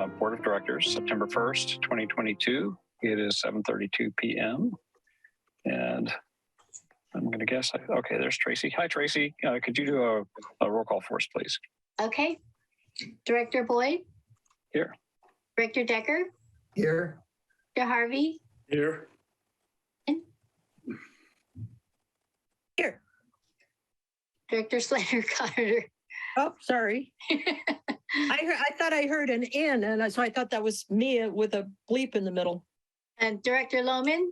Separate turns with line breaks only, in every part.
Board of Directors, September 1st, 2022. It is 7:32 p.m. And I'm going to guess, okay, there's Tracy. Hi, Tracy. Could you do a roll call for us, please?
Okay. Director Boyd?
Here.
Director Decker?
Here.
Director Harvey?
Here.
Here.
Director Slater Carter?
Oh, sorry. I thought I heard an in, and so I thought that was me with a bleep in the middle.
And Director Lohman?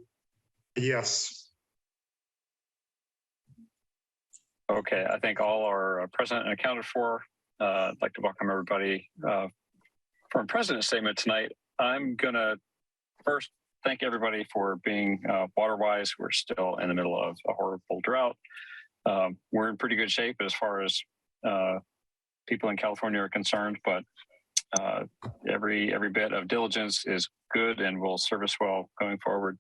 Yes.
Okay, I think all are present and accounted for. I'd like to welcome everybody for a president's statement tonight. I'm going to first thank everybody for being water-wise. We're still in the middle of a horrible drought. We're in pretty good shape as far as people in California are concerned, but every bit of diligence is good and will serve us well going forward.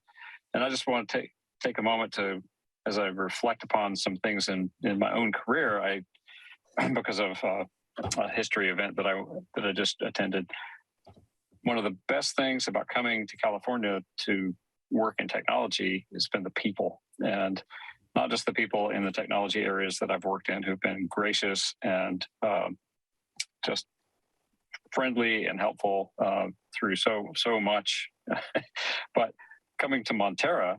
And I just want to take a moment to, as I reflect upon some things in my own career, because of a history event that I just attended. One of the best things about coming to California to work in technology has been the people, and not just the people in the technology areas that I've worked in who've been gracious and just friendly and helpful through so much. But coming to Montara,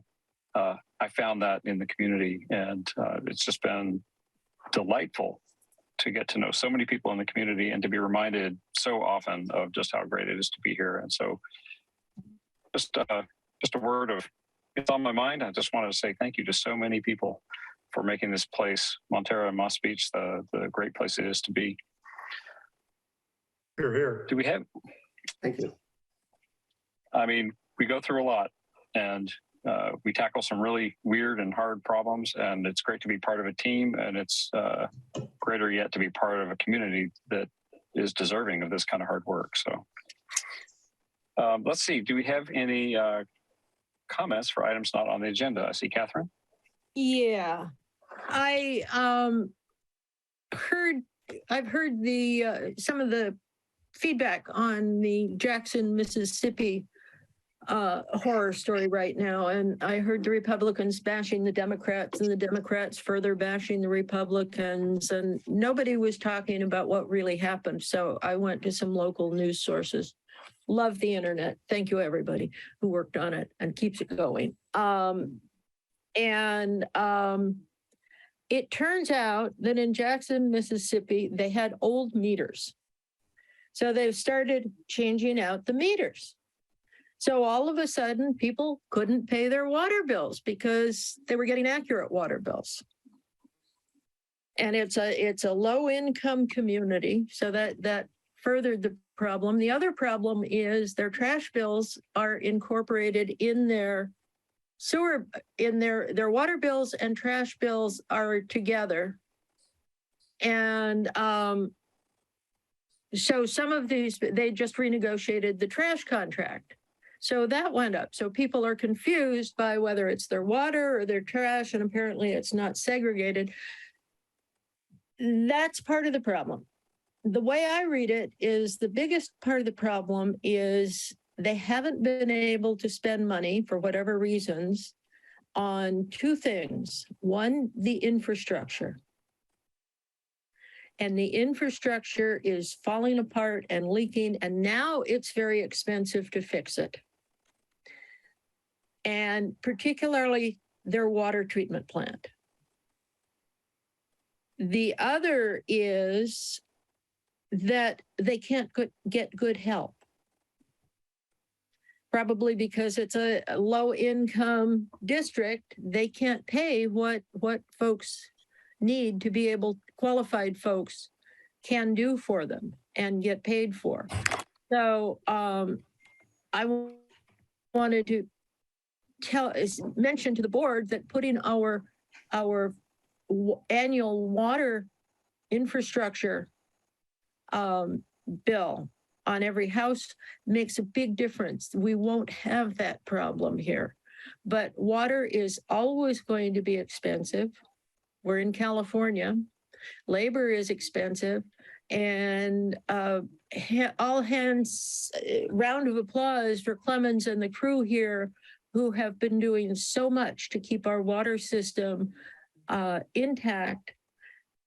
I found that in the community, and it's just been delightful to get to know so many people in the community and to be reminded so often of just how great it is to be here. And so just a word of, it's on my mind. I just wanted to say thank you to so many people for making this place, Montara and Moss Beach, the great place it is to be.
Here, here.
Do we have?
Thank you.
I mean, we go through a lot, and we tackle some really weird and hard problems, and it's great to be part of a team, and it's greater yet to be part of a community that is deserving of this kind of hard work. So let's see, do we have any comments for items not on the agenda? I see Catherine.
Yeah, I've heard the some of the feedback on the Jackson, Mississippi horror story right now, and I heard the Republicans bashing the Democrats and the Democrats further bashing the Republicans, and nobody was talking about what really happened. So I went to some local news sources. Love the internet. Thank you, everybody who worked on it and keeps it going. It turns out that in Jackson, Mississippi, they had old meters. So they've started changing out the meters. So all of a sudden, people couldn't pay their water bills because they were getting accurate water bills. And it's a low-income community, so that furthered the problem. The other problem is their trash bills are incorporated in their sewer, in their water bills and trash bills are together. And so some of these, they just renegotiated the trash contract. So that went up. So people are confused by whether it's their water or their trash, and apparently it's not segregated. That's part of the problem. The way I read it is the biggest part of the problem is they haven't been able to spend money for whatever reasons on two things. One, the infrastructure. And the infrastructure is falling apart and leaking, and now it's very expensive to fix it. And particularly their water treatment plant. The other is that they can't get good help. Probably because it's a low-income district, they can't pay what folks need to be able, qualified folks can do for them and get paid for. So I wanted to mention to the board that putting our annual water infrastructure bill on every house makes a big difference. We won't have that problem here, but water is always going to be expensive. We're in California. Labor is expensive, and all hands round of applause for Clemens and the crew here who have been doing so much to keep our water system intact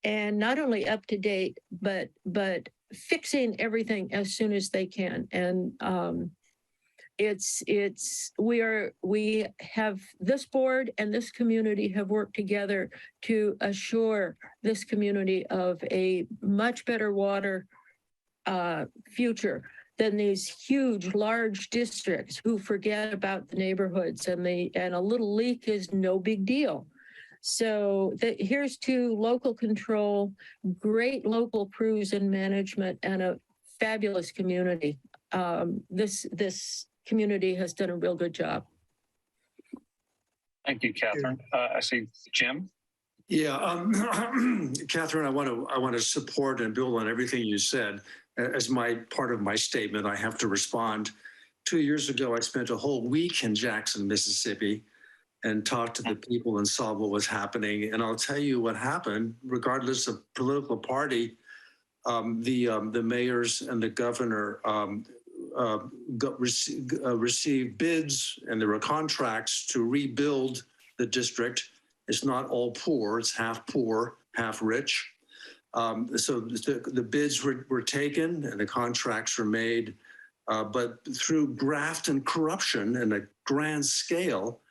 and not only up to date, but fixing everything as soon as they can. And we have this board and this community have worked together to assure this community of a much better water future than these huge, large districts who forget about the neighborhoods, and a little leak is no big deal. So here's to local control, great local crews and management, and a fabulous community. This community has done a real good job.
Thank you, Catherine. I see Jim.
Yeah, Catherine, I want to support and build on everything you said. As my part of my statement, I have to respond. 2 years ago, I spent a whole week in Jackson, Mississippi, and talked to the people and saw what was happening. And I'll tell you what happened, regardless of political party. The mayors and the governor received bids, and there were contracts to rebuild the district. It's not all poor, it's half rich. So the bids were taken and the contracts were made, but through graft and corruption and a grand scale,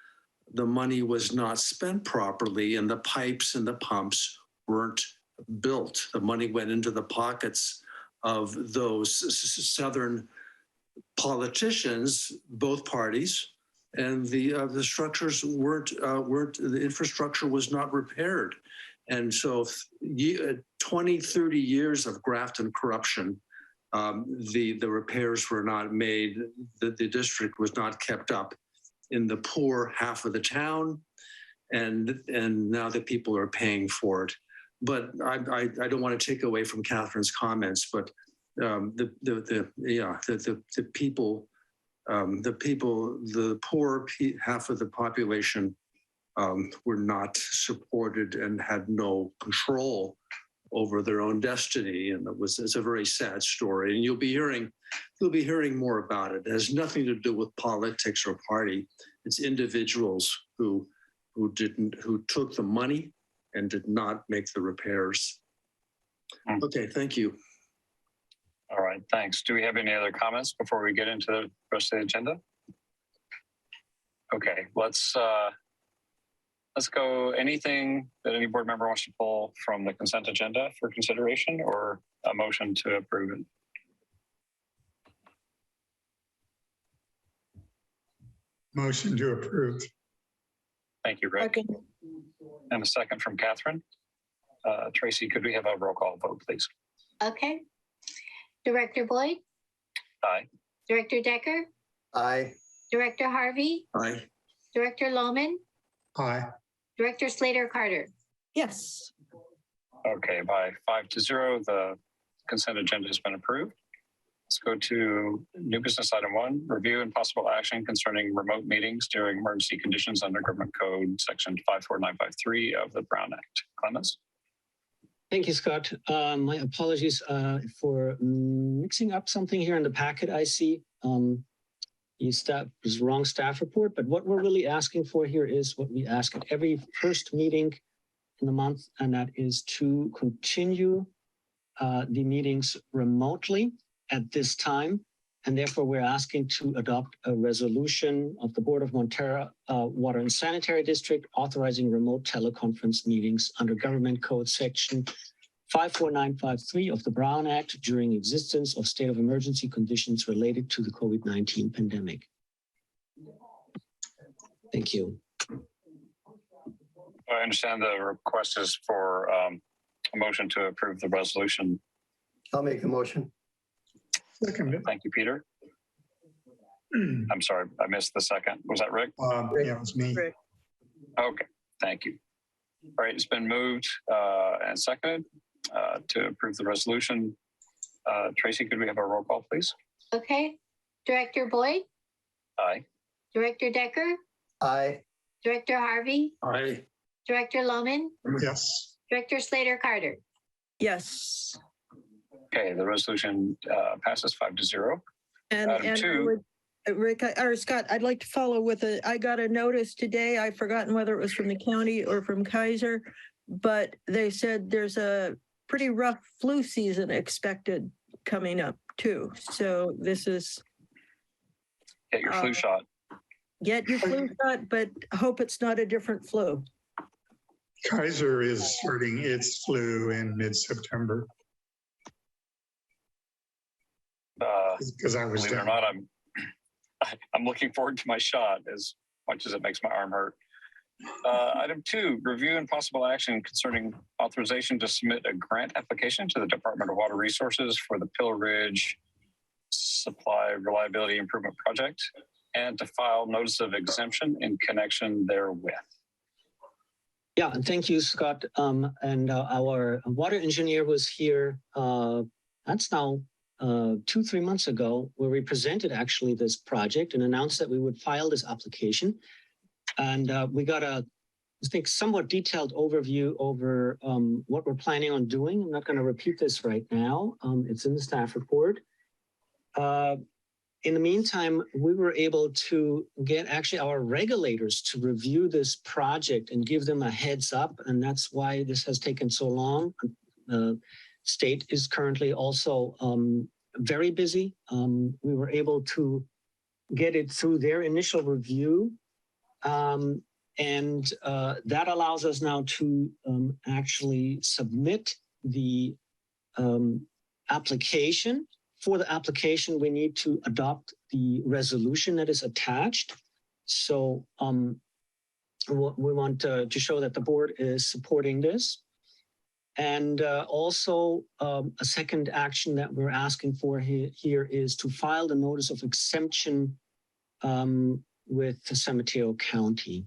the money was not spent properly and the pipes and the pumps weren't built. The money went into the pockets of those Southern politicians, both parties, and the structures weren't the infrastructure was not repaired. And so 20, 30 years of graft and corruption, the repairs were not made, the district was not kept up in the poor half of the town, and now the people are paying for it. But I don't want to take away from Catherine's comments, but the poor half of the population were not supported and had no control over their own destiny, and it's a very sad story. And you'll be hearing more about it. It has nothing to do with politics or party. It's individuals who took the money and did not make the repairs. Okay, thank you.
All right, thanks. Do we have any other comments before we get into the rest of the agenda? Okay, let's go. Anything that any board member wants to pull from the consent agenda for consideration, or a motion to approve it?
Motion to approve.
Thank you, Rick.
Second.
And a second from Catherine. Tracy, could we have a roll call vote, please?
Okay. Director Boyd,
Aye.
Director Decker,
Aye.
Director Harvey,
Aye.
Director Lohman,
Aye.
Director Slater Carter.
Yes.
Okay, by 5-0, the consent agenda has been approved. Let's go to new business item 1, review and possible action concerning remote meetings during emergency conditions under Government Code Section 54953 of the Brown Act. Clemens?
Thank you, Scott. My apologies for mixing up something here in the packet. I see this wrong staff report, but what we're really asking for here is what we ask at every first meeting in the month, and that is to continue the meetings remotely at this time. And therefore, we're asking to adopt a resolution of the Board of Montara Water and Sanitary District authorizing remote teleconference meetings under Government Code Section 54953 of the Brown Act during existence of state of emergency conditions related to the COVID-19 pandemic. Thank you.
I understand the request is for a motion to approve the resolution.
I'll make the motion.
Second.
Thank you, Peter. I'm sorry, I missed the second. Was that Rick?
Yeah, it was me.
Okay, thank you. All right, it's been moved and seconded to approve the resolution. Tracy, could we have a roll call, please?
Okay. Director Boyd,
Aye.
Director Decker,
Aye.
Director Harvey,
Aye.
Director Lohman,
Yes.
Director Slater Carter.
Yes.
Okay, the resolution passes 5-0.
And
Item
I
two.
would, Rick, or Scott, I'd like to follow with I got a notice today. I've forgotten whether it was from the county or from Kaiser, but they said there's a pretty rough flu season expected coming up too. So this is
Get your flu shot.
get your flu shot, but hope it's not a different flu.
Kaiser is starting its flu in mid-September because I was
Believe it or
down.
not, I'm looking forward to my shot as much as it makes my arm hurt. Item 2, review and possible action concerning authorization to submit a grant application to the Department of Water Resources for the Pill Ridge Supply Reliability Improvement Project and to file notice of exemption in connection therewith.
Yeah, and thank you, Scott. And our water engineer was here. That's now 2-3 months ago, where we presented actually this project and announced that we would file this application. And we got a, I think, somewhat detailed overview over what we're planning on doing. I'm not going to repeat this right now. It's in the staff report. In the meantime, we were able to get actually our regulators to review this project and give them a heads up. And that's why this has taken so long. The state is currently also very busy. We were able to get it through their initial review. And that allows us now to actually submit the application. For the application, we need to adopt the resolution that is attached. So we want to show that the board is supporting this. And also a second action that we're asking for here is to file the notice of exemption with the San Mateo County.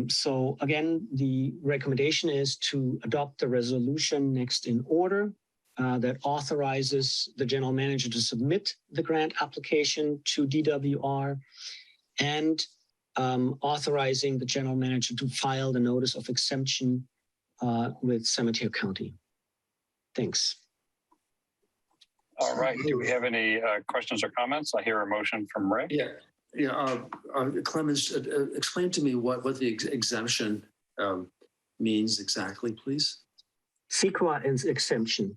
So again, the recommendation is to adopt the resolution next in order. That authorizes the general manager to submit the grant application to DWR and authorizing the general manager to file the notice of exemption with San Mateo County. Thanks.
All right. Do we have any questions or comments? I hear a motion from Ray.
Clemens, explain to me what the exemption means exactly, please.
CEQA is exemption.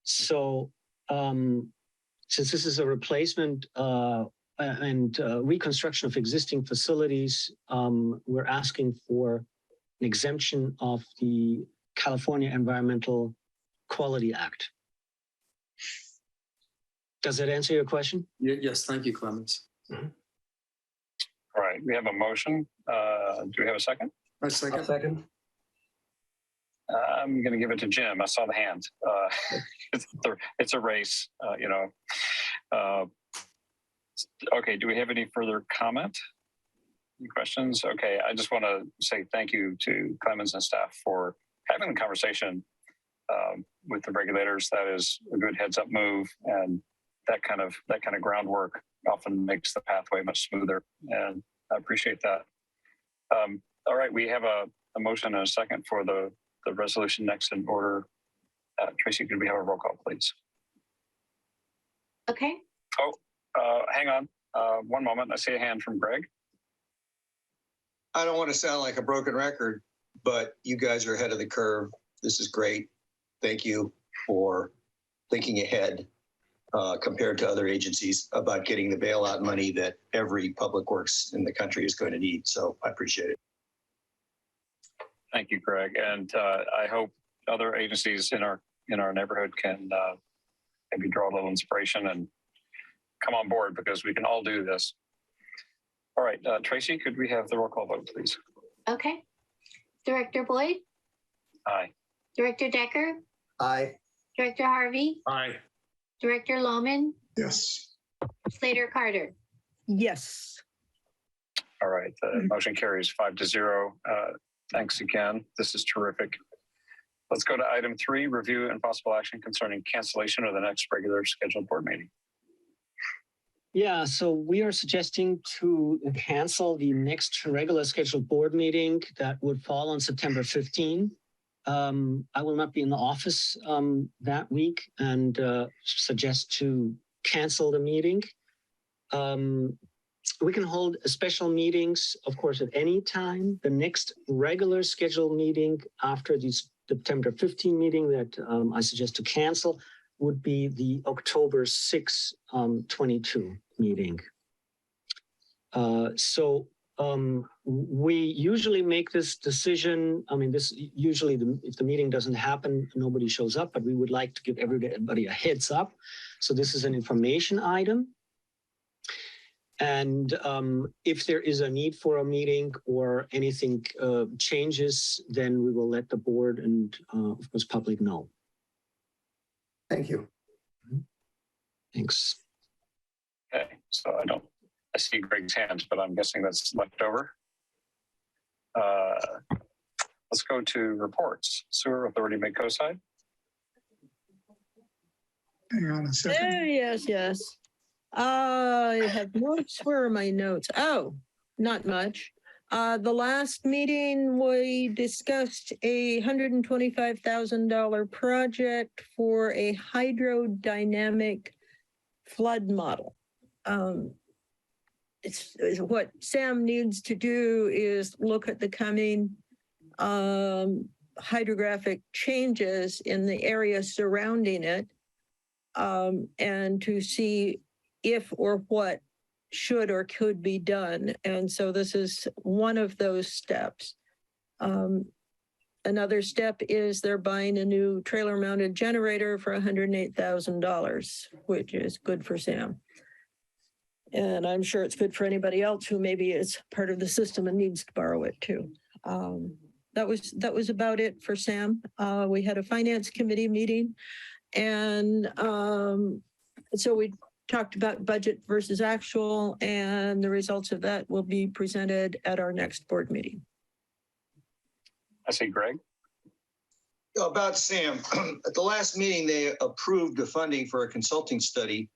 So since this is a replacement and reconstruction of existing facilities, we're asking for an exemption of the California Environmental Quality Act. Does that answer your question?
Yes, thank you, Clemens.
All right. We have a motion. Do we have a second?
A second.
Second.
I'm going to give it to Jim. I saw the hand. It's a race, you know. Okay. Do we have any further comment? Any questions? Okay. I just want to say thank you to Clemens and staff for having the conversation with the regulators. That is a good heads up move, and that kind of groundwork often makes the pathway much smoother. And I appreciate that. All right. We have a motion and a second for the resolution next in order. Tracy, could we have a roll call, please?
Okay.
Hang on. One moment. I see a hand from Greg.
I don't want to sound like a broken record, but you guys are ahead of the curve. This is great. Thank you for thinking ahead compared to other agencies about getting the bailout money that every public works in the country is going to need. So I appreciate it.
Thank you, Greg. And I hope other agencies in our neighborhood can maybe draw a little inspiration and come on board, because we can all do this. All right, Tracy, could we have the roll call vote, please?
Okay. Director Boyd,
Aye.
Director Decker,
Aye.
Director Harvey,
Aye.
Director Lohman,
Yes.
Slater Carter.
Yes.
All right, the motion carries 5-0. Thanks again. This is terrific. Let's go to item 3, review and possible action concerning cancellation of the next regular scheduled board meeting.
Yeah, so we are suggesting to cancel the next regular scheduled board meeting that would fall on September 15. I will not be in the office that week and suggest to cancel the meeting. We can hold special meetings, of course, at any time. The next regular scheduled meeting after the September 15 meeting that I suggest to cancel would be the October 6, 22 meeting. We usually make this decision. I mean, this usually, if the meeting doesn't happen, nobody shows up, but we would like to give everybody a heads up. So this is an information item. And if there is a need for a meeting or anything changes, then we will let the board and of course public know.
Thank you.
Thanks.
Okay, so I see Greg's hands, but I'm guessing that's left over. Let's go to reports. Sewer Authority Midco side.
Hang on a second.
Yes. I have notes. Where are my notes? Oh, not much. The last meeting, we discussed a $125,000 project for a hydrodynamic flood model. It's what Sam needs to do is look at the coming hydrographic changes in the area surrounding it, and to see if or what should or could be done. And so this is one of those steps. Another step is they're buying a new trailer mounted generator for $108,000, which is good for Sam. And I'm sure it's good for anybody else who maybe is part of the system and needs to borrow it too. That was about it for Sam. We had a finance committee meeting, and so we talked about budget versus actual, and the results of that will be presented at our next board meeting.
I see Greg.
About Sam, at the last meeting, they approved the funding for a consulting study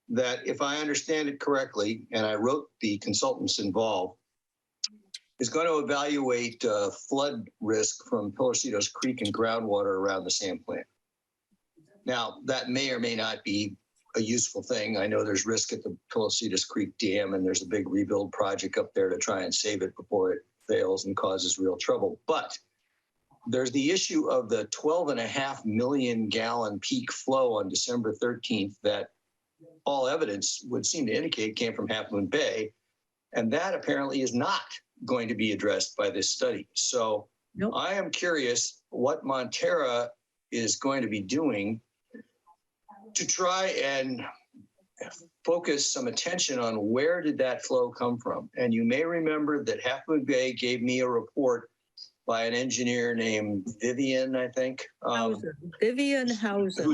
that, if I understand it correctly, and I wrote the consultants involved, is going to evaluate flood risk from Pillarcitos Creek and groundwater around the sand plant. Now, that may or may not be a useful thing. I know there's risk at the Pillarcitos Creek Dam, and there's a big rebuild project up there to try and save it before it fails and causes real trouble. But there's the issue of the 12.5 million gallon peak flow on December 13th that all evidence would seem to indicate came from Half Moon Bay. And that apparently is not going to be addressed by this study. So
Nope.
I am curious what Montara is going to be doing to try and focus some attention on where did that flow come from. And you may remember that Half Moon Bay gave me a report by an engineer named Vivian, I think.
Vivian Hausen.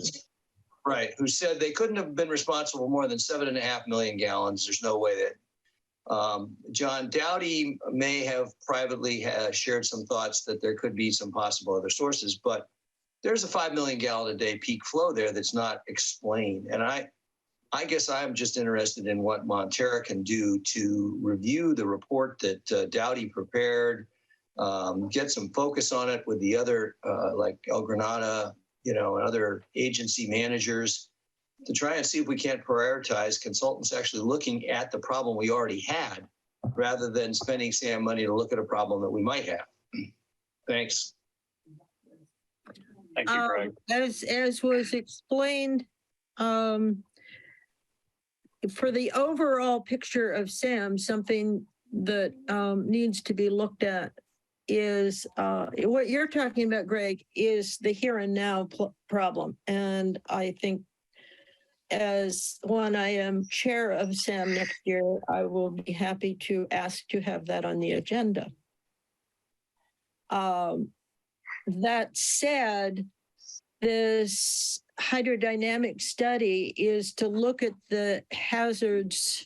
Right, who said they couldn't have been responsible for more than 7.5 million gallons. There's no way that. John Dowdy may have privately shared some thoughts that there could be some possible other sources, but there's a 5 million gallon a day peak flow there that's not explained. And I guess I'm just interested in what Montara can do to review the report that Dowdy prepared, get some focus on it with the other, like El Granada, and other agency managers, to try and see if we can't prioritize consultants actually looking at the problem we already had, rather than spending SAM money to look at a problem that we might have. Thanks.
Thank you, Greg.
As was explained, for the overall picture of SAM, something that needs to be looked at is what you're talking about, Greg, is the here and now problem. And I think as when I am chair of SAM next year, I will be happy to ask to have that on the agenda. That said, this hydrodynamic study is to look at the hazards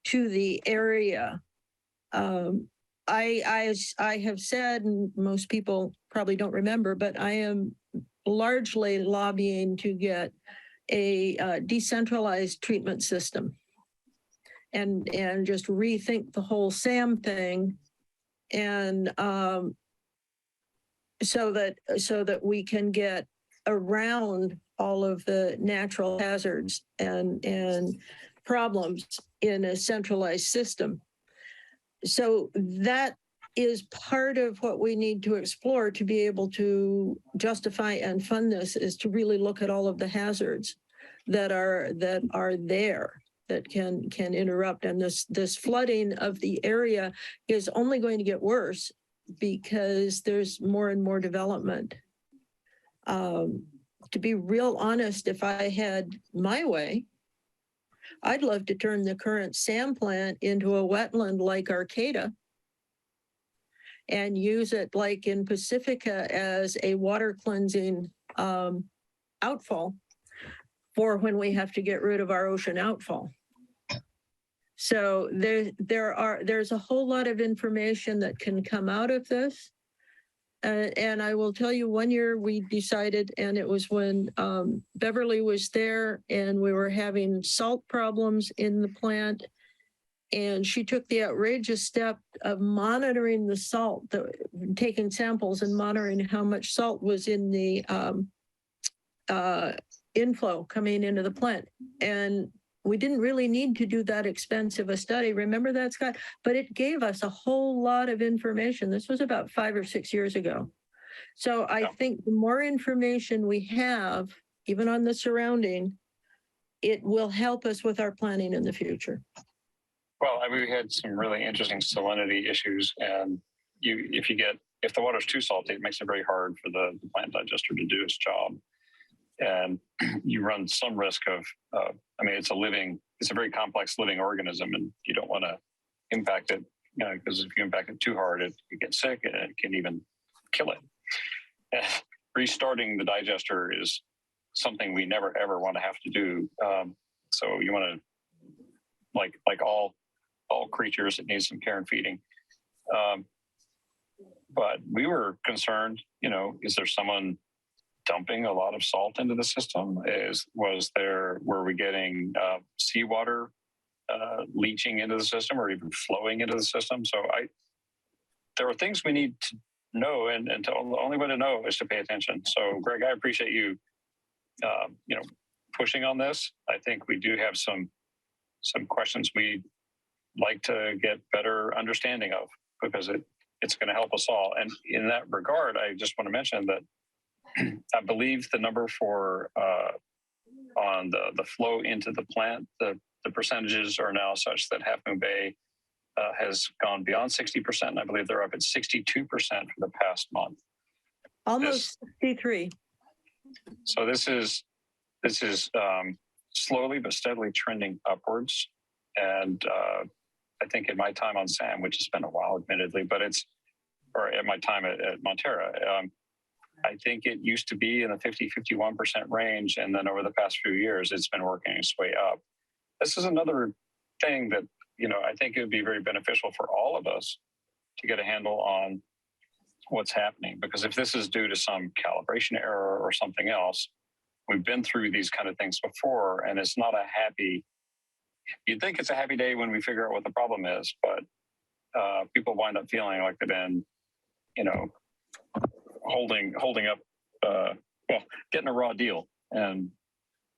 to the area. I have said, and most people probably don't remember, but I am largely lobbying to get a decentralized treatment system and just rethink the whole SAM thing. And so that we can get around all of the natural hazards and problems in a centralized system. So that is part of what we need to explore to be able to justify and fund this, is to really look at all of the hazards that are there that can interrupt. And this flooding of the area is only going to get worse because there's more and more development. To be real honest, if I had my way, I'd love to turn the current SAM plant into a wetland like Arcata and use it like in Pacifica as a water cleansing outfall for when we have to get rid of our ocean outfall. So there's a whole lot of information that can come out of this. And I will tell you, one year we decided, and it was when Beverly was there and we were having salt problems in the plant. And she took the outrageous step of monitoring the salt, taking samples and monitoring how much salt was in the inflow coming into the plant. And we didn't really need to do that expensive a study. Remember that, Scott? But it gave us a whole lot of information. This was about 5 or 6 years ago. So I think the more information we have, even on the surrounding, it will help us with our planning in the future.
Well, I mean, we had some really interesting salinity issues, and if the water's too salty, it makes it very hard for the plant digester to do its job. And you run some risk of, I mean, it's a very complex living organism, and you don't want to impact it, because if you impact it too hard, it gets sick and it can even kill it. And restarting the digester is something we never, ever want to have to do. So you want to, like all creatures, it needs some care and feeding. But we were concerned, is there someone dumping a lot of salt into the system? Were we getting seawater leaching into the system or even flowing into the system? So there are things we need to know, and the only way to know is to pay attention. So Greg, I appreciate you, pushing on this. I think we do have some questions we'd like to get better understanding of, because it's going to help us all. And in that regard, I just want to mention that I believe the number for on the flow into the plant, the percentages are now such that Half Moon Bay has gone beyond 60%, and I believe they're up at 62% for the past month.
Almost 63.
So this is slowly but steadily trending upwards. And I think in my time on SAM, which has been a while, admittedly, but or at my time at Montara, I think it used to be in the 50-51% range. And then over the past few years, it's been working its way up. This is another thing that, I think it would be very beneficial for all of us to get a handle on what's happening. Because if this is due to some calibration error or something else, we've been through these kind of things before, and it's not you'd think it's a happy day when we figure out what the problem is, but people wind up feeling like they've been, holding up, getting a raw deal. And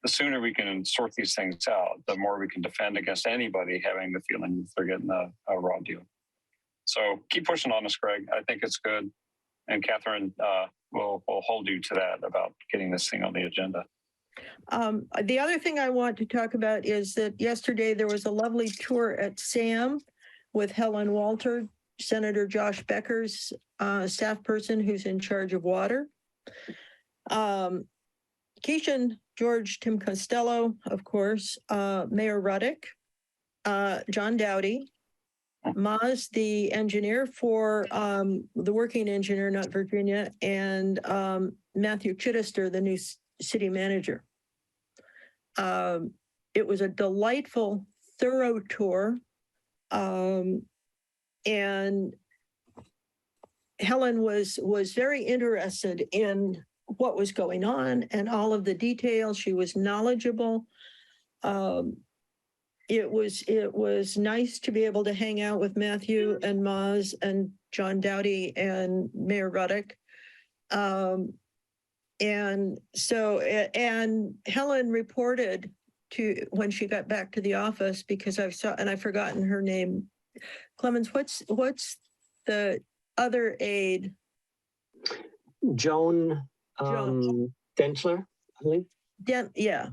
the sooner we can sort these things out, the more we can defend against anybody having the feeling they're getting a raw deal. So keep pushing on us, Greg. I think it's good. And Catherine will hold you to that about getting this thing on the agenda.
The other thing I want to talk about is that yesterday there was a lovely tour at SAM with Helen Walter, Senator Josh Becker's staff person who's in charge of water. Keishan, George, Tim Costello, of course, Mayor Ruddick, John Dowdy, Maz, the engineer for the working engineer, not Virginia, and Matthew Chittister, the new city manager. It was a delightful, thorough tour. And Helen was very interested in what was going on and all of the details. She was knowledgeable. It was nice to be able to hang out with Matthew and Maz and John Dowdy and Mayor Ruddick And so, and Helen reported to, when she got back to the office, because I've forgotten her name. Clemens, what's the other aide?
Joan Dentler, I believe.
Yeah.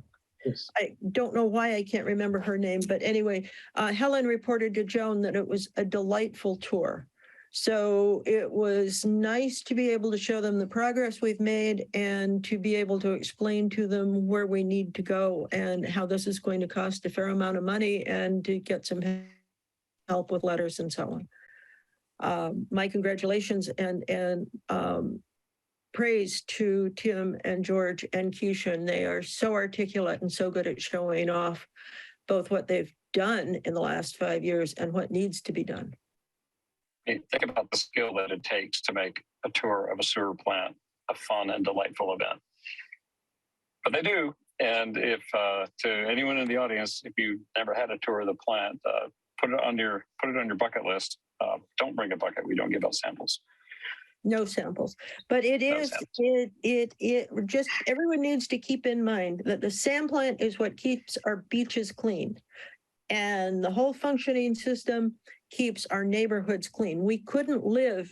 Yes.
I don't know why I can't remember her name, but anyway, Helen reported to Joan that it was a delightful tour. So it was nice to be able to show them the progress we've made and to be able to explain to them where we need to go and how this is going to cost a fair amount of money and to get some help with letters and so on. My congratulations and praise to Tim and George and Keisha. They are so articulate and so good at showing off both what they've done in the last 5 years and what needs to be done.
Think about the skill that it takes to make a tour of a sewer plant a fun and delightful event. But they do. And if to anyone in the audience, if you never had a tour of the plant, put it on your bucket list. Don't bring a bucket. We don't give out samples.
No samples, but it is, it just, everyone needs to keep in mind that the sand plant is what keeps our beaches clean. And the whole functioning system keeps our neighborhoods clean. We couldn't live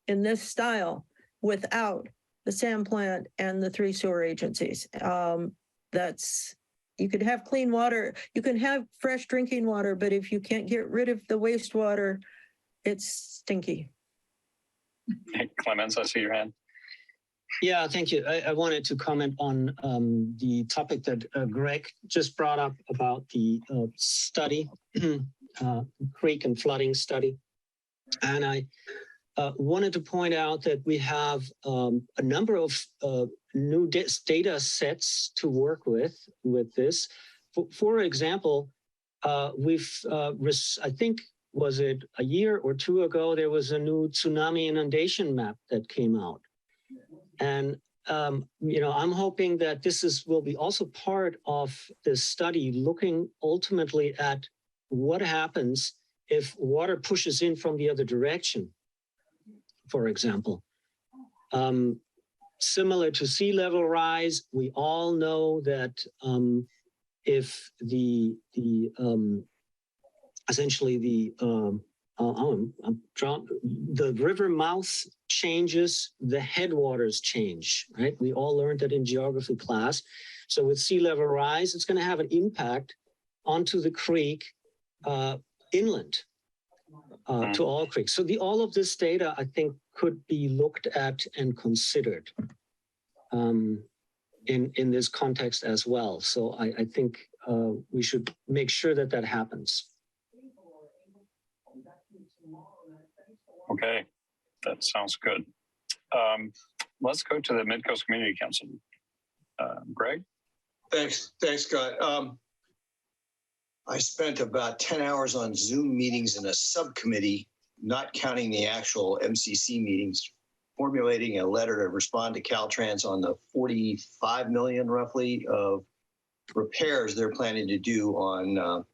in this style without the sand plant and the 3 sewer agencies. You could have clean water, you can have fresh drinking water, but if you can't get rid of the wastewater, it's stinky.
Hey, Clemens, I see your hand.
Yeah, thank you. I wanted to comment on the topic that Greg just brought up about the study, creek and flooding study. And I wanted to point out that we have a number of new data sets to work with this. For example, I think, was it a year or 2 ago, there was a new tsunami inundation map that came out. And, I'm hoping that will be also part of this study, looking ultimately at what happens if water pushes in from the other direction, for example. Similar to sea level rise, we all know that if the river mouth changes, the headwaters change, right? We all learned that in geography class. So with sea level rise, it's going to have an impact onto the creek inland to all creeks. So all of this data, I think, could be looked at and considered in this context as well. So I think we should make sure that happens.
Okay, that sounds good. Let's go to the Midcoast Community Council. Greg?
Thanks, Scott. I spent about 10 hours on Zoom meetings in a subcommittee, not counting the actual MCC meetings, formulating a letter to respond to Caltrans on the 45 million roughly of repairs they're planning to do on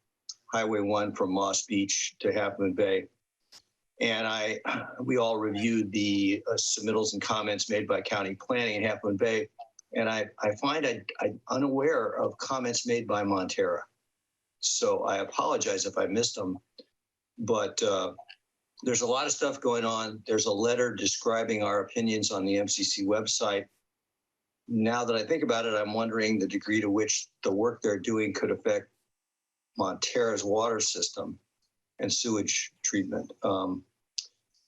Highway 1 from Moss Beach to Half Moon Bay. And we all reviewed the submittals and comments made by County Planning in Half Moon Bay. And I find I'm unaware of comments made by Montara. So I apologize if I missed them, but there's a lot of stuff going on. There's a letter describing our opinions on the MCC website. Now that I think about it, I'm wondering the degree to which the work they're doing could affect Montara's water system and sewage treatment.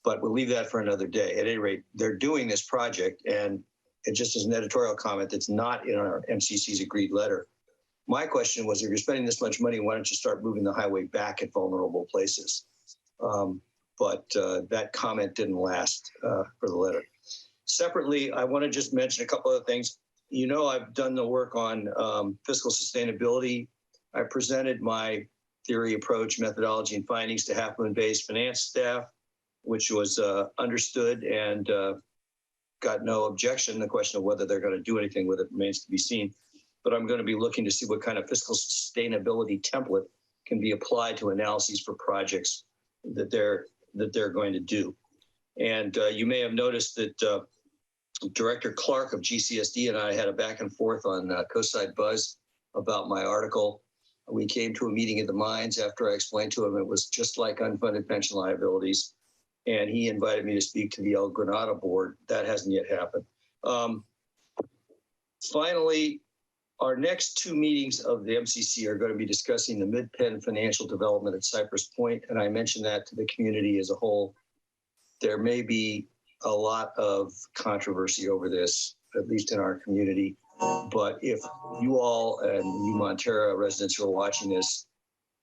But we'll leave that for another day. At any rate, they're doing this project, and it just as an editorial comment that's not in our MCC's agreed letter. My question was, if you're spending this much money, why don't you start moving the highway back at vulnerable places? But that comment didn't last for the letter. Separately, I want to just mention a couple of things. I've done the work on fiscal sustainability. I presented my theory, approach, methodology, and findings to Half Moon Bay's finance staff, which was understood and got no objection. The question of whether they're going to do anything with it remains to be seen. But I'm going to be looking to see what kind of fiscal sustainability template can be applied to analyses for projects that they're going to do. And you may have noticed that Director Clark of GCSD and I had a back and forth on Coastside Buzz about my article. We came to a meeting at the mines after I explained to him it was just like unfunded pension liabilities. And he invited me to speak to the El Granada board. That hasn't yet happened. Finally, our next two meetings of the MCC are going to be discussing the Mid-Penn financial development at Cypress Point. And I mentioned that to the community as a whole. There may be a lot of controversy over this, at least in our community. But if you all and you Montara residents who are watching this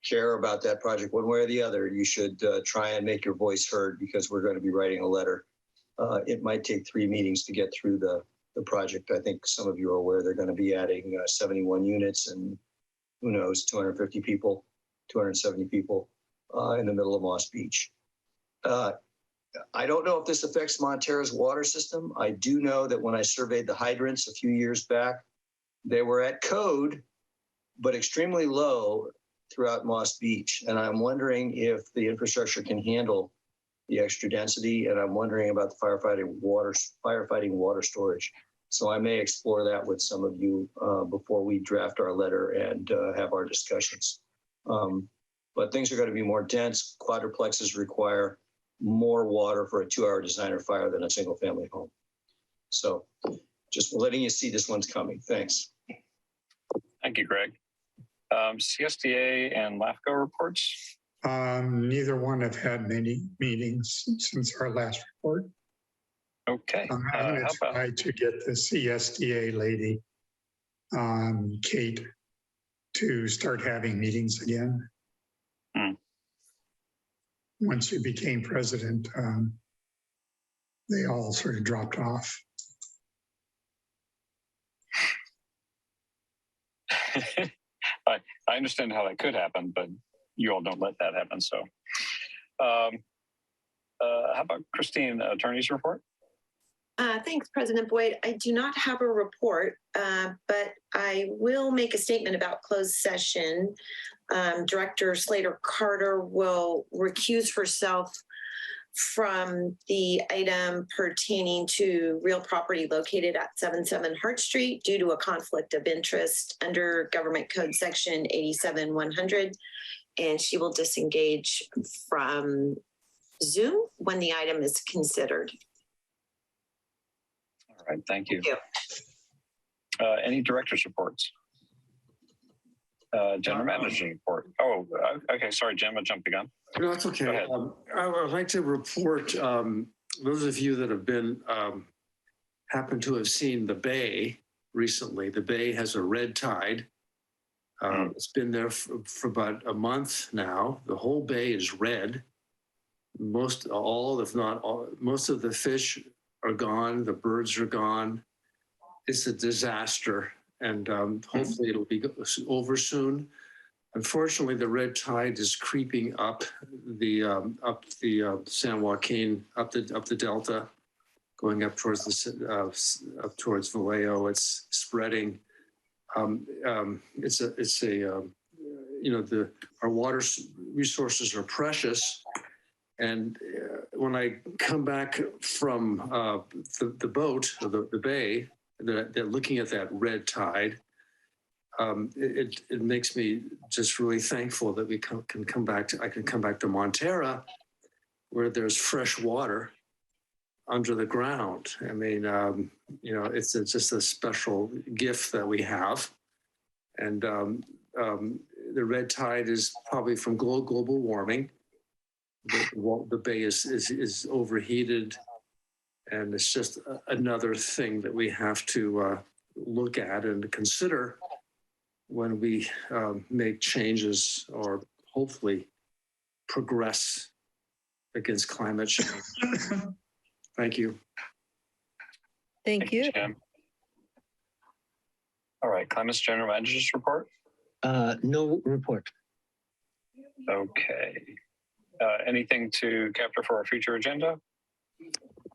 care about that project one way or the other, you should try and make your voice heard, because we're going to be writing a letter. It might take 3 meetings to get through the project. I think some of you are aware they're going to be adding 71 units and who knows, 250 people, 270 people in the middle of Moss Beach. I don't know if this affects Montara's water system. I do know that when I surveyed the hydrants a few years back, they were at code, but extremely low throughout Moss Beach. And I'm wondering if the infrastructure can handle the extra density. And I'm wondering about the firefighting water storage. So I may explore that with some of you before we draft our letter and have our discussions. But things are going to be more dense. Quadruplexes require more water for a 2-hour designer fire than a single family home. So just letting you see this one's coming. Thanks.
Thank you, Greg. CSDA and LAFCO reports.
Neither one have had many meetings since our last report.
Okay.
I'm going to try to get the CSDA lady, Kate, to start having meetings again. Once you became president, they all sort of dropped off.
I understand how that could happen, but you all don't let that happen. So how about Christine, attorney's report?
Thanks, President Boyd. I do not have a report, but I will make a statement about closed session. Director Slater Carter will recuse herself from the item pertaining to real property located at 77 Hart Street due to a conflict of interest under Government Code Section 87-100, and she will disengage from Zoom when the item is considered.
All right, thank you.
Thank you.
Any director's reports? General manager's report. Oh, okay. Sorry, Jim, I jumped the gun.
No, it's okay. I would like to report, those of you that have been, happen to have seen the Bay recently. The Bay has a red tide. It's been there for about a month now. The whole Bay is red. Most of the fish are gone. The birds are gone. It's a disaster. And hopefully it'll be over soon. Unfortunately, the red tide is creeping up the San Joaquin, up the Delta, going up towards up towards Vallejo. It's spreading. Our water resources are precious, and when I come back from the boat, the bay. They're looking at that red tide. It makes me just really thankful that we can come back to. I can come back to Montara, where there's fresh water under the ground. I mean, it's just a special gift that we have, and the red tide is probably from global warming. The bay is overheated. And it's just another thing that we have to look at and consider when we make changes or hopefully progress against climate change. Thank you.
Thank you.
Jim. All right, Clemens, general manager's report.
No report.
Okay. Anything to capture for our future agenda?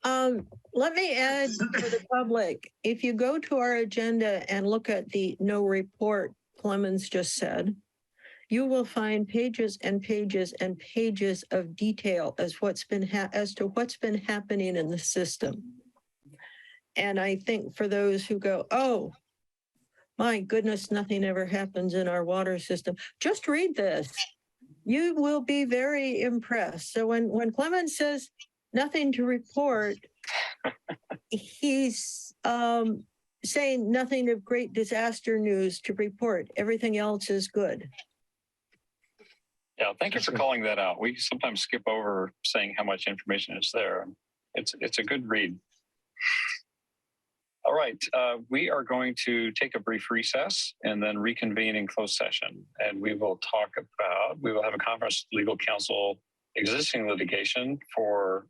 Let me add for the public, if you go to our agenda and look at the no report Clemens just said, you will find pages and pages and pages of detail as to what's been happening in the system. And I think for those who go, oh, my goodness, nothing ever happens in our water system, just read this. You will be very impressed. So when Clemens says nothing to report, he's saying nothing of great disaster news to report. Everything else is good.
Yeah, thank you for calling that out. We sometimes skip over saying how much information is there. It's a good read. All right, we are going to take a brief recess and then reconvene in closed session. And we will have a conference with legal counsel existing litigation for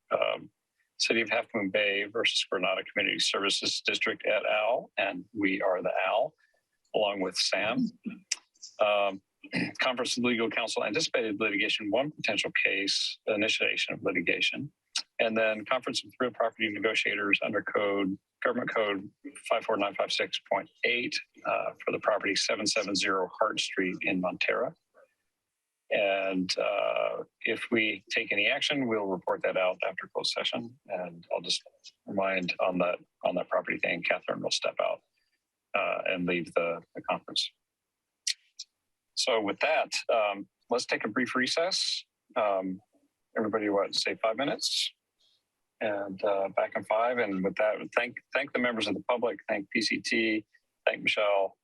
City of Half Moon Bay versus Granada Community Services District et al. And we are the AL, along with Sam. Conference with legal counsel anticipated litigation, one potential case, initiation of litigation. And then conference with real property negotiators under government code 54956.8 for the property 770 Hart Street in Montara. And if we take any action, we'll report that out after closed session. And I'll just remind on that property thing, Catherine will step out and leave the conference. So with that, let's take a brief recess. Everybody, say 5 minutes? And back in 5. And with that, thank the members of the public, thank PCT, thank Michelle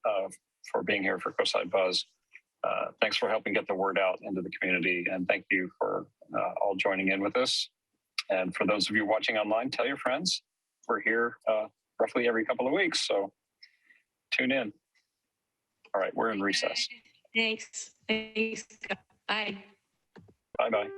for being here for Coastside Buzz. Thanks for helping get the word out into the community. And thank you for all joining in with us. And for those of you watching online, tell your friends. We're here roughly every couple of weeks, so tune in. All right, we're in recess.
Thanks. Bye.
Bye-bye.